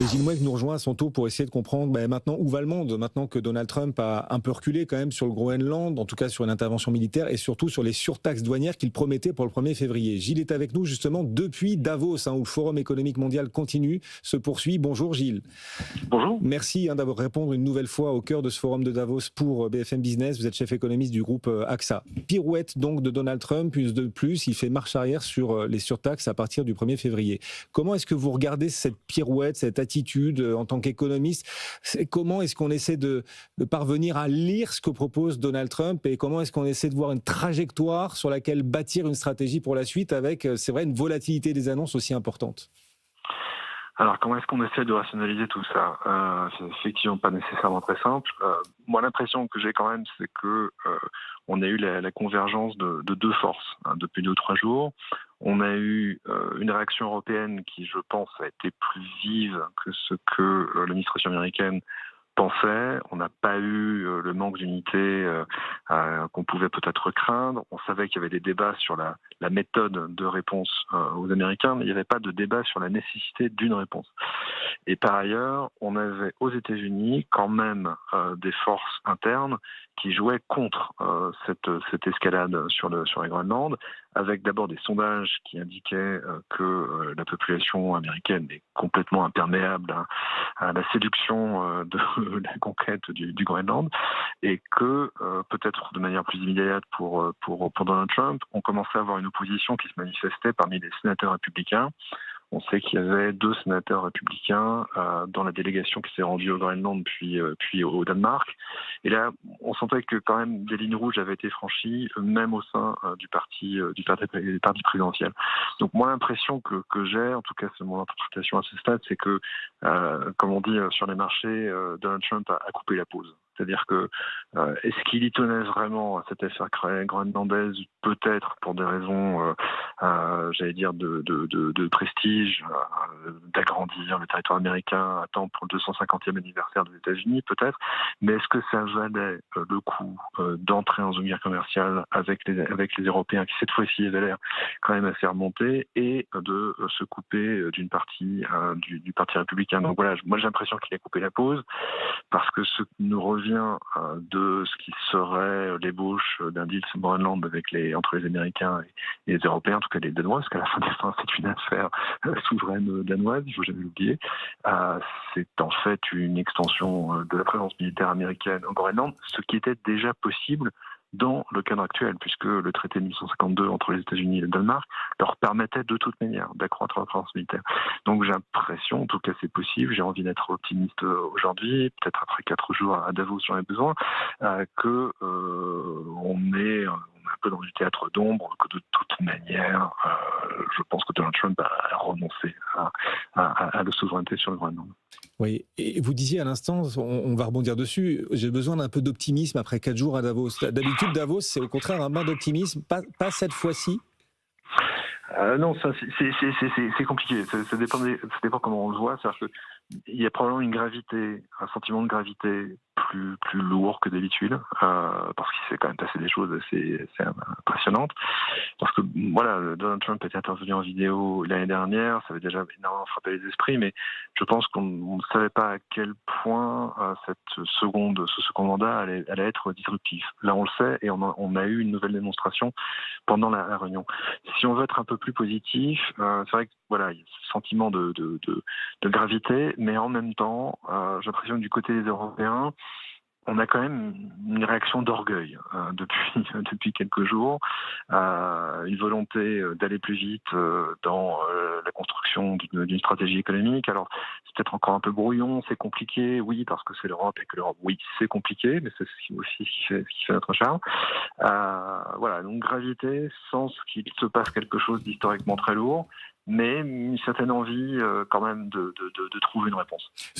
Gilles Mouek nous rejoint à son tour pour essayer de comprendre maintenant où va le monde, maintenant que Donald Trump a un peu reculé quand même sur le Groenland, en tout cas sur une intervention militaire et surtout sur les surtaxes douanières qu'il promettait pour le 1er février. Gilles est avec nous justement depuis Davos, où le Forum économique mondial continue, se poursuit. Bonjour Gilles. Bonjour. Merci d'avoir répondu une nouvelle fois au cœur de ce forum de Davos pour BFM Business. Vous êtes chef économiste du groupe AXA. Pirouette donc de Donald Trump, de plus, il fait marche arrière sur les surtaxes à partir du 1er février. Comment est-ce que vous regardez cette pirouette, cette attitude en tant qu'économiste? Comment est-ce qu'on essaie de parvenir à lire ce que propose Donald Trump et comment est-ce qu'on essaie de voir une trajectoire sur laquelle bâtir une stratégie pour la suite avec, c'est vrai, une volatilité des annonces aussi importante? Alors, comment est-ce qu'on essaie de rationaliser tout ça? C'est effectivement pas nécessairement très simple. Moi, l'impression que j'ai quand même, c'est que on a eu la convergence de deux forces depuis 2 ou 3 jours. On a eu une réaction européenne qui, je pense, a été plus vive que ce que l'administration américaine pensait. On n'a pas eu le manque d'unité qu'on pouvait peut-être craindre. On savait qu'il y avait des débats sur la méthode de réponse aux Américains, mais il n'y avait pas de débat sur la nécessité d'une réponse. Et par ailleurs, on avait aux États-Unis quand même des forces internes qui jouaient contre cette escalade sur le Groenland, avec d'abord des sondages qui indiquaient que la population américaine est complètement imperméable à la séduction de la conquête du Groenland, et que peut-être de manière plus immédiate pour Donald Trump, on commençait à avoir une opposition qui se manifestait parmi les sénateurs républicains. On sait qu'il y avait 2 sénateurs républicains dans la délégation qui s'est rendue au Groenland puis au Danemark. Et là, on sentait que quand même des lignes rouges avaient été franchies, même au sein du parti présidentiel. Donc moi, l'impression que j'ai, en tout cas c'est mon interprétation à ce stade, c'est que, comme on dit sur les marchés, Donald Trump a coupé la pause. C'est-à-dire que est-ce qu'il y tenait vraiment à cette affaire groenlandaise? Peut-être pour des raisons, j'allais dire, de prestige, d'agrandir le territoire américain à temps pour le 250e anniversaire des États-Unis, peut-être. Mais est-ce que ça valait le coup d'entrer dans une guerre commerciale avec les Européens qui, cette fois-ci, avaient l'air quand même assez remontés et de se couper d'une partie du Parti républicain? Donc voilà, moi j'ai l'impression qu'il a coupé la pause parce que ce qui nous revient de ce qui serait l'ébauche d'un deal sur Groenland entre les Américains et les Européens, en tout cas les Danois, parce qu'à la fin des fins, c'est une affaire souveraine danoise, il ne faut jamais l'oublier. C'est en fait une extension de la présence militaire américaine au Groenland, ce qui était déjà possible dans le cadre actuel, puisque le traité de 1852 entre les États-Unis et le Danemark leur permettait de toute manière d'accroître la présence militaire. Donc j'ai l'impression, en tout cas c'est possible, j'ai envie d'être optimiste aujourd'hui, peut-être après 4 jours à Davos j'en ai besoin, que on est un peu dans du théâtre d'ombre, que de toute manière, je pense que Donald Trump a renoncé à la souveraineté sur le Groenland. Oui, et vous disiez à l'instant, on va rebondir dessus, j'ai besoin d'un peu d'optimisme après 4 jours à Davos. D'habitude, Davos, c'est au contraire un bain d'optimisme, pas cette fois-ci. Non, ça c'est compliqué. Ça dépend comment on le voit. C'est-à-dire qu'il y a probablement une gravité, un sentiment de gravité plus lourd que d'habitude, parce qu'il s'est quand même passé des choses assez impressionnantes. Parce que voilà, Donald Trump était intervenu en vidéo l'année dernière, ça avait déjà énormément frappé les esprits, mais je pense qu'on ne savait pas à quel point ce second mandat allait être disruptif. Là, on le sait, et on a eu une nouvelle démonstration pendant la réunion. Si on veut être un peu plus positif, c'est vrai que voilà, il y a ce sentiment de gravité, mais en même temps, j'ai l'impression que du côté des Européens, on a quand même une réaction d'orgueil depuis quelques jours, une volonté d'aller plus vite dans la construction d'une stratégie économique. Alors, c'est peut-être encore un peu brouillon, c'est compliqué, oui, parce que c'est l'Europe et que l'Europe, oui, c'est compliqué, mais c'est aussi ce qui fait notre charme. Voilà, donc gravité, sens qu'il se passe quelque chose d'historiquement très lourd, mais une certaine envie quand même de trouver une réponse.